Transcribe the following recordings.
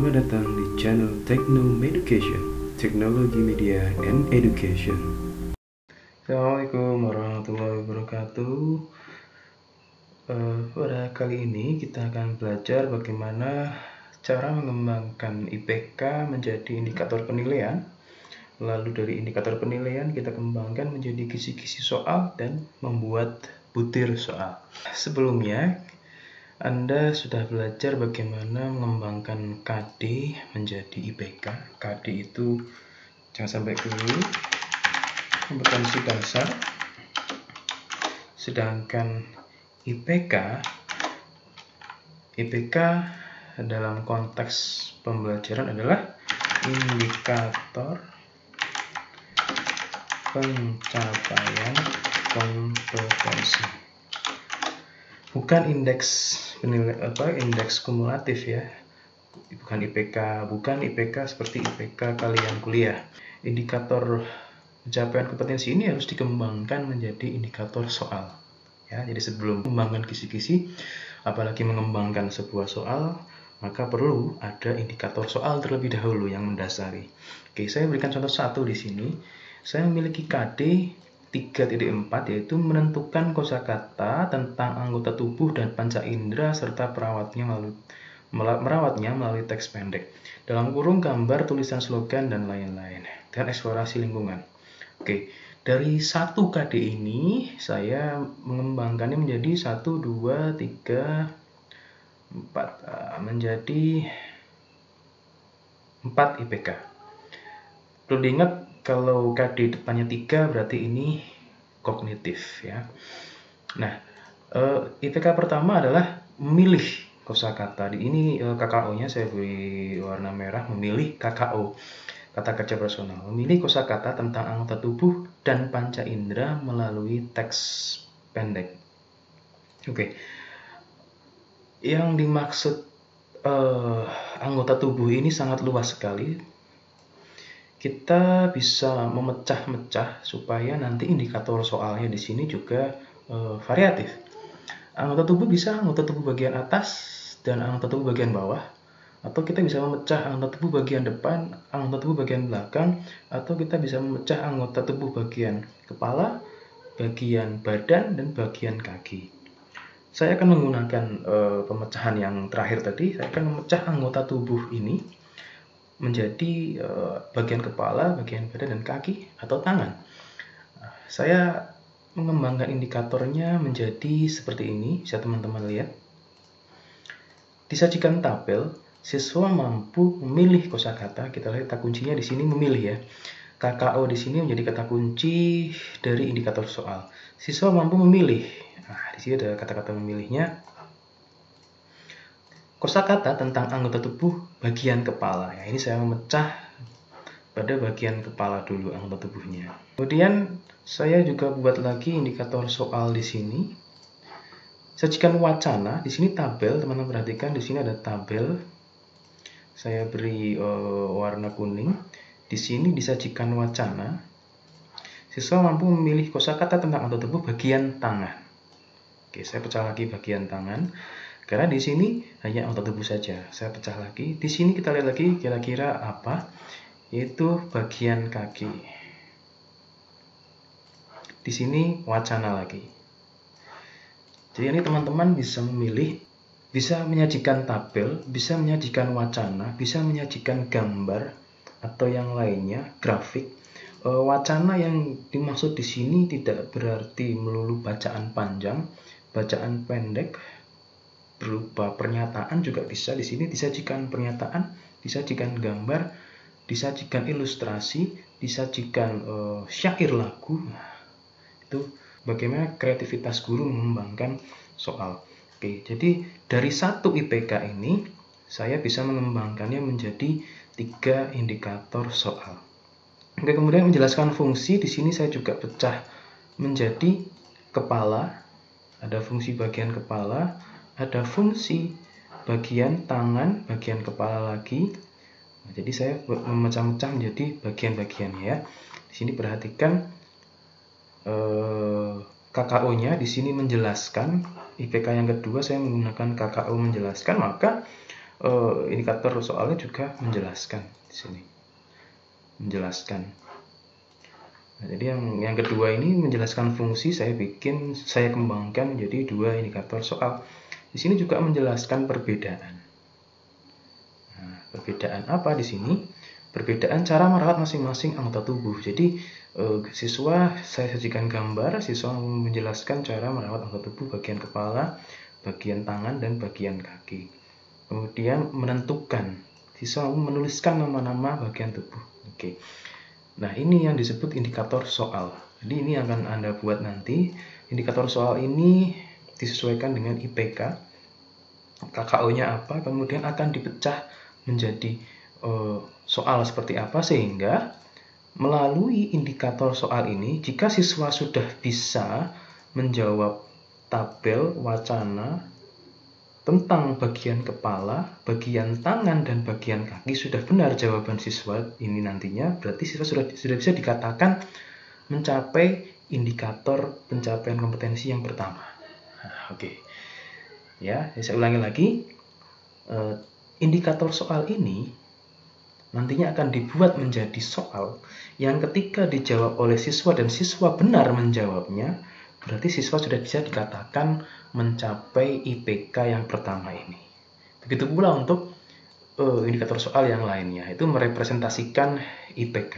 Selamat datang di channel Techno Education, Technology Media and Education. Assalamualaikum warahmatullahi wabarakatuh. Pada kali ini kita akan belajar bagaimana cara mengembangkan IPK menjadi indikator penilaian. Lalu dari indikator penilaian kita kembangkan menjadi kisi-kisi soal dan membuat butir soal. Sebelumnya Anda sudah belajar bagaimana mengembangkan KD menjadi IPK. KD itu jangan sampai keliru, kompetensi dasar. Sedangkan IPK dalam konteks pembelajaran adalah indikator pencapaian kompetensi. Bukan indeks indeks kumulatif ya. Bukan IPK seperti IPK kalian kuliah. Indikator pencapaian kompetensi ini harus dikembangkan menjadi indikator soal. Ya, jadi sebelum mengembangkan kisi-kisi, apalagi mengembangkan sebuah soal, maka perlu ada indikator soal terlebih dahulu yang mendasari. Oke, saya berikan contoh satu di sini. Saya memiliki KD 3.4 yaitu menentukan kosakata tentang anggota tubuh dan panca indera serta merawatnya melalui teks pendek. Dalam kurung gambar, tulisan slogan dan lain-lain. Dan eksplorasi lingkungan. Oke, dari 1 KD ini saya mengembangkannya menjadi 1, 2, 3, 4 menjadi 4 IPK. Perlu diingat kalau KD depannya 3 berarti ini kognitif ya. Nah, IPK pertama adalah memilih kosakata. Di ini KKO-nya saya beri warna merah, memilih KKO. Kata kerja personal. Memilih kosakata tentang anggota tubuh dan panca indera melalui teks pendek. Oke. Yang dimaksud anggota tubuh ini sangat luas sekali. Kita bisa memecah-mecah supaya nanti indikator soalnya di sini juga variatif. Anggota tubuh bisa anggota tubuh bagian atas dan anggota tubuh bagian bawah, atau kita bisa memecah anggota tubuh bagian depan, anggota tubuh bagian belakang, atau kita bisa memecah anggota tubuh bagian kepala, bagian badan, dan bagian kaki. Saya akan menggunakan pemecahan yang terakhir tadi. Saya akan memecah anggota tubuh ini menjadi bagian kepala, bagian badan, dan kaki atau tangan. Saya mengembangkan indikatornya menjadi seperti ini, bisa teman-teman lihat. Disajikan tabel, siswa mampu memilih kosakata. Kita lihat kata kuncinya di sini memilih ya. KKO di sini menjadi kata kunci dari indikator soal. Siswa mampu memilih. Nah, di sini ada kata-kata memilihnya. Kosakata tentang anggota tubuh bagian kepala. Ya, ini saya memecah pada bagian kepala dulu anggota tubuhnya. Kemudian saya juga buat lagi indikator soal di sini. Sajikan wacana. Di sini tabel, teman-teman perhatikan di sini ada tabel. Saya beri warna kuning. Di sini disajikan wacana. Siswa mampu memilih kosakata tentang anggota tubuh bagian tangan. Oke, saya pecah lagi bagian tangan. Karena di sini hanya anggota tubuh saja. Saya pecah lagi. Di sini kita lihat lagi kira-kira apa, yaitu bagian kaki. Di sini wacana lagi. Jadi ini teman-teman bisa memilih, bisa menyajikan tabel, bisa menyajikan wacana, bisa menyajikan gambar atau yang lainnya, grafik. Wacana yang dimaksud di sini tidak berarti melulu bacaan panjang, bacaan pendek berupa pernyataan juga bisa. Di sini disajikan pernyataan, disajikan gambar, disajikan ilustrasi, disajikan syair lagu. Nah, itu bagaimana kreativitas guru mengembangkan soal. Oke, jadi dari 1 IPK ini saya bisa mengembangkannya menjadi 3 indikator soal. Oke, kemudian menjelaskan fungsi. Di sini saya juga pecah menjadi kepala. Ada fungsi bagian kepala, ada fungsi bagian tangan, bagian kepala lagi. Nah, jadi saya memecah-mecah menjadi bagian-bagian ya. Di sini perhatikan KKO-nya di sini menjelaskan. IPK yang kedua saya menggunakan KKO menjelaskan, maka indikator soalnya juga menjelaskan di sini. Menjelaskan. Nah, jadi yang kedua ini menjelaskan fungsi, saya kembangkan jadi 2 indikator soal. Di sini juga menjelaskan perbedaan. Nah, perbedaan apa di sini? Perbedaan cara merawat masing-masing anggota tubuh. Jadi siswa saya sajikan gambar, siswa menjelaskan cara merawat anggota tubuh bagian kepala, bagian tangan, dan bagian kaki. Kemudian menentukan, siswa menuliskan nama-nama bagian tubuh. Oke. Nah, ini yang disebut indikator soal. Jadi ini akan Anda buat nanti. Indikator soal ini disesuaikan dengan IPK, KKO-nya apa, kemudian akan dipecah menjadi soal seperti apa, sehingga melalui indikator soal ini, jika siswa sudah bisa menjawab tabel wacana tentang bagian kepala, bagian tangan, dan bagian kaki, sudah benar jawaban siswa ini nantinya, berarti siswa sudah bisa dikatakan mencapai indikator pencapaian kompetensi yang pertama. Nah, oke. Ya, saya ulangi lagi. Indikator soal ini nantinya akan dibuat menjadi soal yang ketika dijawab oleh siswa dan siswa benar menjawabnya, berarti siswa sudah bisa dikatakan mencapai IPK yang pertama ini. Begitu pula untuk indikator soal yang lainnya, itu merepresentasikan IPK.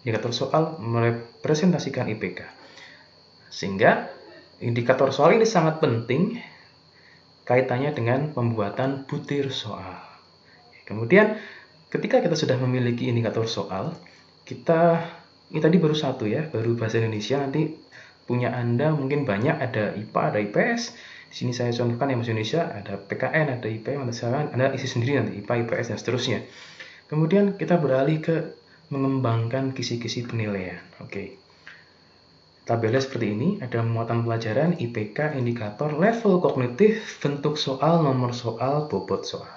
Indikator soal merepresentasikan IPK. Sehingga indikator soal ini sangat penting kaitannya dengan pembuatan butir soal. Kemudian ketika kita sudah memiliki indikator soal, ini tadi baru 1 ya, baru bahasa Indonesia. Nanti punya Anda mungkin banyak, ada IPA, ada IPS. Di sini saya contohkan yang bahasa Indonesia, ada PKN, ada IPM, Anda isi sendiri nanti IPA, IPS, dan seterusnya. Kemudian kita beralih ke mengembangkan kisi-kisi penilaian. Oke. Tabelnya seperti ini, ada muatan pelajaran, IPK, indikator, level kognitif, bentuk soal, nomor soal, bobot soal.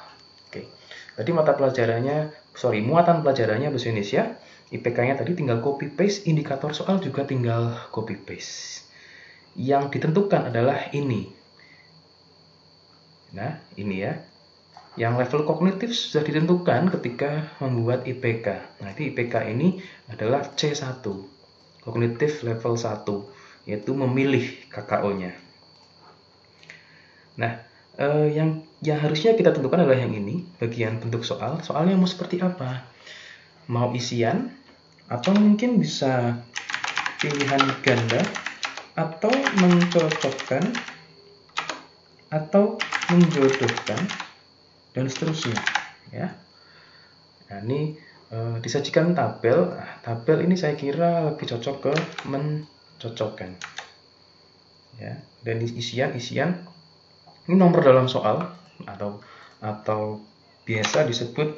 Oke. Tadi muatan pelajarannya bahasa Indonesia, IPK-nya tadi tinggal copy paste, indikator soal juga tinggal copy paste. Yang ditentukan adalah ini. Nah, ini ya. Yang level kognitif sudah ditentukan ketika membuat IPK. Nah, itu IPK ini adalah C1. Kognitif level 1, yaitu memilih KKO-nya. Nah, yang harusnya kita tentukan adalah yang ini, bagian bentuk soal. Soalnya mau seperti apa? Mau isian, atau mungkin bisa pilihan ganda, atau mencocokkan, atau menjodohkan, dan seterusnya. Ya. Nah, ini disajikan tabel. Tabel ini saya kira lebih cocok ke mencocokkan. Ya. Dan isian ini nomor dalam soal atau biasa disebut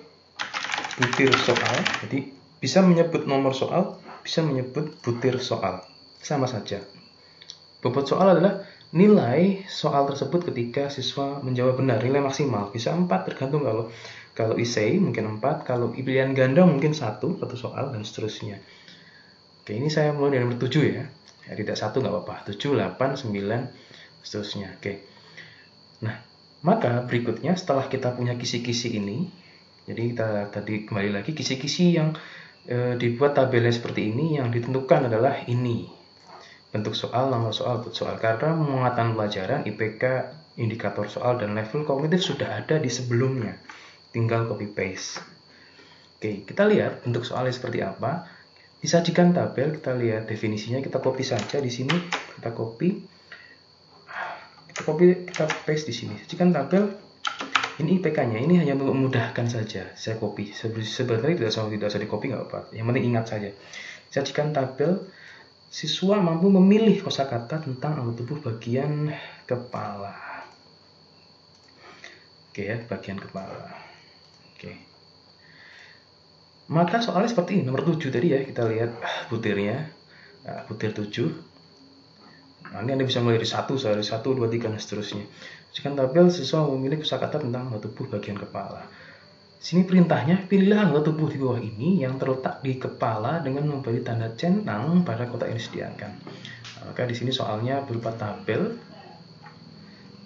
butir soal. Jadi bisa menyebut nomor soal, bisa menyebut butir soal. Sama saja. Bobot soal adalah nilai soal tersebut ketika siswa menjawab benar, nilai maksimal. Bisa 4, tergantung kalau essay mungkin 4, kalau pilihan ganda mungkin 1 soal, dan seterusnya. Oke, ini saya mulai dari nomor 7 ya. Tidak 1 nggak apa-apa. 7, 8, 9, seterusnya. Oke. Nah, maka berikutnya setelah kita punya kisi-kisi ini, jadi kita tadi kembali lagi kisi-kisi yang dibuat tabelnya seperti ini, yang ditentukan adalah ini. Bentuk soal, nomor soal, bobot soal. Karena muatan pelajaran, IPK, indikator soal, dan level kognitif sudah ada di sebelumnya. Tinggal copy paste. Oke, kita lihat bentuk soalnya seperti apa. Disajikan tabel, kita lihat definisinya, kita copy saja di sini. Kita paste di sini. Sajikan tabel. Ini IPK-nya, ini hanya untuk memudahkan saja. Saya copy. Sebenarnya tidak usah di copy, nggak apa-apa. Yang penting ingat saja. Sajikan tabel. Siswa mampu memilih kosakata tentang anggota tubuh bagian kepala. Oke ya, bagian kepala. Oke. Maka soalnya seperti ini, nomor 7 tadi ya, kita lihat butirnya. Nah, butir 7. Nah, ini Anda bisa mulai dari 1, 2, 3, dan seterusnya. Sajikan tabel, siswa memilih kosakata tentang anggota tubuh bagian kepala. Sini perintahnya, pilihlah anggota tubuh di bawah ini yang terletak di kepala dengan memberi tanda centang pada kotak yang disediakan. Nah, maka di sini soalnya berupa tabel.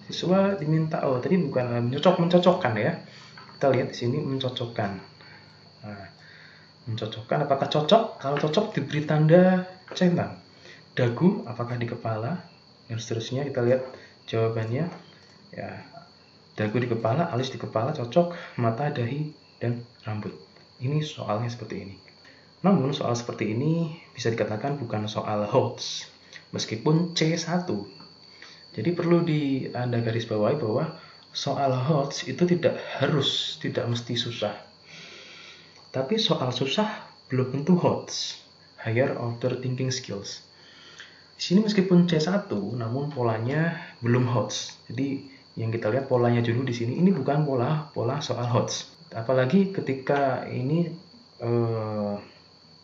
Siswa diminta, tadi bukan mencocokkan ya. kita lihat di sini mencocokkan. Nah, mencocokkan apakah cocok? Kalau cocok diberi tanda centang. Dagu apakah di kepala? Dan seterusnya kita lihat jawabannya. Ya, dagu di kepala, alis di kepala cocok, mata, dahi, dan rambut. Ini soalnya seperti ini. Namun soal seperti ini bisa dikatakan bukan soal HOTS, meskipun C1. Jadi perlu Anda garis bawahi bahwa soal HOTS itu tidak mesti susah. Tapi soal susah belum tentu HOTS, Higher Order Thinking Skills. Di sini meskipun C1, namun polanya belum HOTS. Jadi yang kita lihat polanya dulu di sini, ini bukan pola soal HOTS. Apalagi ketika ini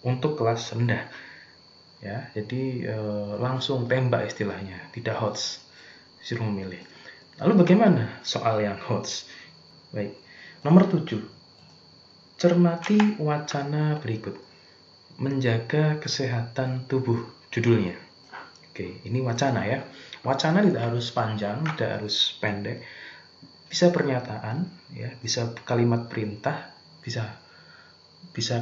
untuk kelas rendah. Ya, jadi langsung tembak istilahnya, tidak HOTS. Disuruh memilih. Lalu bagaimana soal yang HOTS? Baik, nomor 7. Cermati wacana berikut. Menjaga kesehatan tubuh, judulnya. Oke, ini wacana ya. Wacana tidak harus panjang, tidak harus pendek. Bisa pernyataan, ya, bisa kalimat perintah, bisa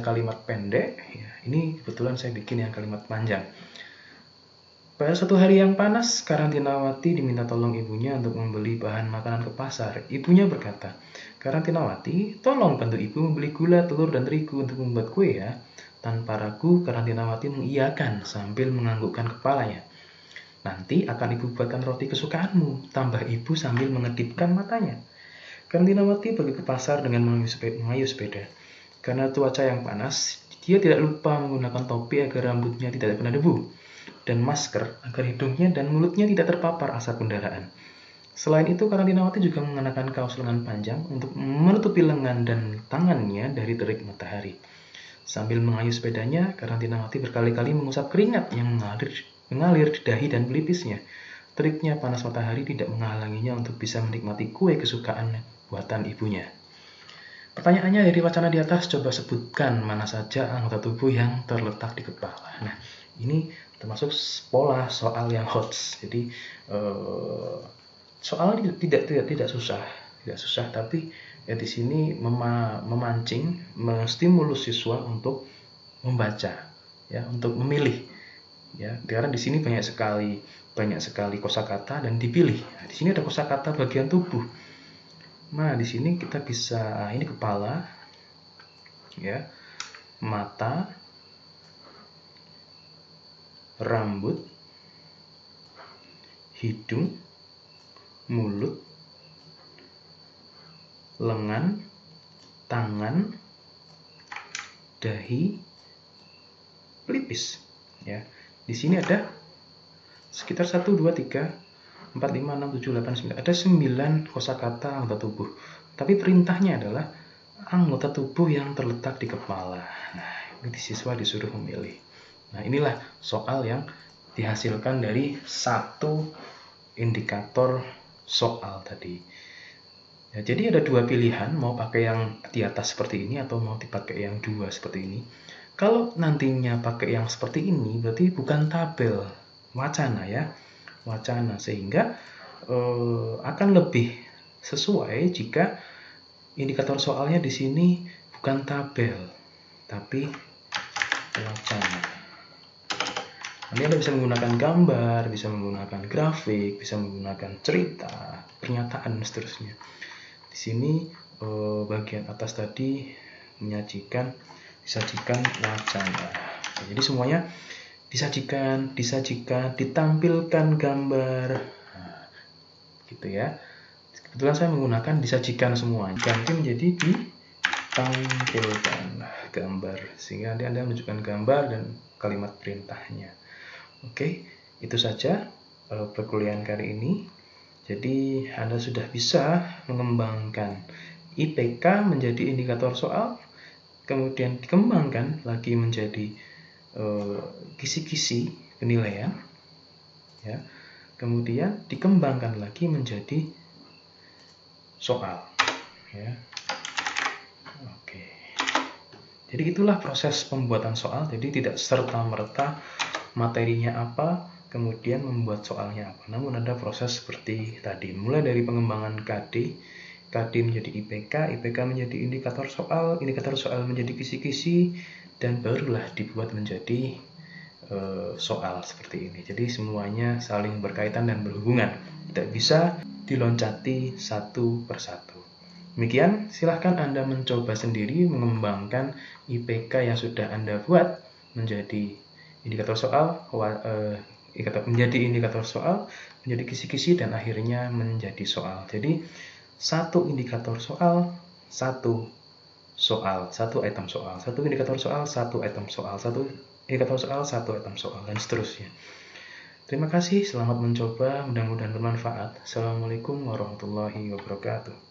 kalimat pendek. Ya, ini kebetulan saya bikin yang kalimat panjang. Pada suatu hari yang panas, Karantinawati diminta tolong ibunya untuk membeli bahan makanan ke pasar. Ibunya berkata, "Karantinawati, tolong bantu ibu membeli gula, telur, dan terigu untuk membuat kue ya." Tanpa ragu, Karantinawati mengiyakan sambil menganggukkan kepalanya. "Nanti akan ibu buatkan roti kesukaanmu," tambah ibu sambil mengedipkan matanya. Karantinawati pergi ke pasar dengan mengayuh sepeda. Karena cuaca yang panas, dia tidak lupa menggunakan topi agar rambutnya tidak kena debu, dan masker agar hidungnya dan mulutnya tidak terpapar asap kendaraan. Selain itu, Karantinawati juga mengenakan kaos lengan panjang untuk menutupi lengan dan tangannya dari terik matahari. Sambil mengayuh sepedanya, Karantinawati berkali-kali mengusap keringat yang mengalir di dahi dan pelipisnya. Teriknya panas matahari tidak menghalanginya untuk bisa menikmati kue kesukaan buatan ibunya. Pertanyaannya dari wacana di atas, coba sebutkan mana saja anggota tubuh yang terletak di kepala. Nah, ini termasuk pola soal yang HOTS. Jadi soal tidak susah, tapi ya di sini memancing, menstimulus siswa untuk membaca, ya, untuk memilih, ya. Karena di sini banyak sekali kosakata dan dipilih. Nah, di sini ada kosakata bagian tubuh. Nah, di sini kita bisa, ini kepala, ya, mata, rambut, hidung, mulut, lengan, tangan, dahi, pelipis. Ya, di sini ada sekitar 1, 2, 3, 4, 5, 6, 7, 8, 9. Ada 9 kosakata anggota tubuh. Tapi perintahnya adalah anggota tubuh yang terletak di kepala. Nah, ini siswa disuruh memilih. Nah, inilah soal yang dihasilkan dari satu indikator soal tadi. Ya, jadi ada dua pilihan, mau pakai yang di atas seperti ini atau mau dipakai yang dua seperti ini. Kalau nantinya pakai yang seperti ini, berarti bukan tabel, wacana ya. Wacana, sehingga akan lebih sesuai jika indikator soalnya di sini bukan tabel tapi wacana. Nanti Anda bisa menggunakan gambar, bisa menggunakan grafik, bisa menggunakan cerita, pernyataan, dan seterusnya. Di sini bagian atas tadi disajikan wacana. Jadi semuanya disajikan, ditampilkan gambar, nah, gitu ya. Kebetulan saya menggunakan disajikan semua, ganti menjadi ditampilkan gambar, sehingga nanti Anda menunjukkan gambar dan kalimat perintahnya. Oke, itu saja perkuliahan kali ini. Jadi Anda sudah bisa mengembangkan IPK menjadi indikator soal, kemudian dikembangkan lagi menjadi kisi-kisi penilaian, ya, kemudian dikembangkan lagi menjadi soal, ya. Oke, jadi itulah proses pembuatan soal. Jadi tidak serta-merta materinya apa kemudian membuat soalnya apa, namun ada proses seperti tadi, mulai dari pengembangan KD KD menjadi IPK, IPK menjadi indikator soal menjadi kisi-kisi, dan barulah dibuat menjadi soal seperti ini. Jadi semuanya saling berkaitan dan berhubungan, tidak bisa diloncati satu persatu. Demikian, silahkan Anda mencoba sendiri mengembangkan IPK yang sudah Anda buat menjadi indikator soal, menjadi kisi-kisi, dan akhirnya menjadi soal. Jadi satu indikator soal, satu item soal, satu indikator soal, satu item soal, satu indikator soal, satu item soal, dan seterusnya. Terima kasih, selamat mencoba, mudah-mudahan bermanfaat. Assalamualaikum warahmatullahi wabarakatuh.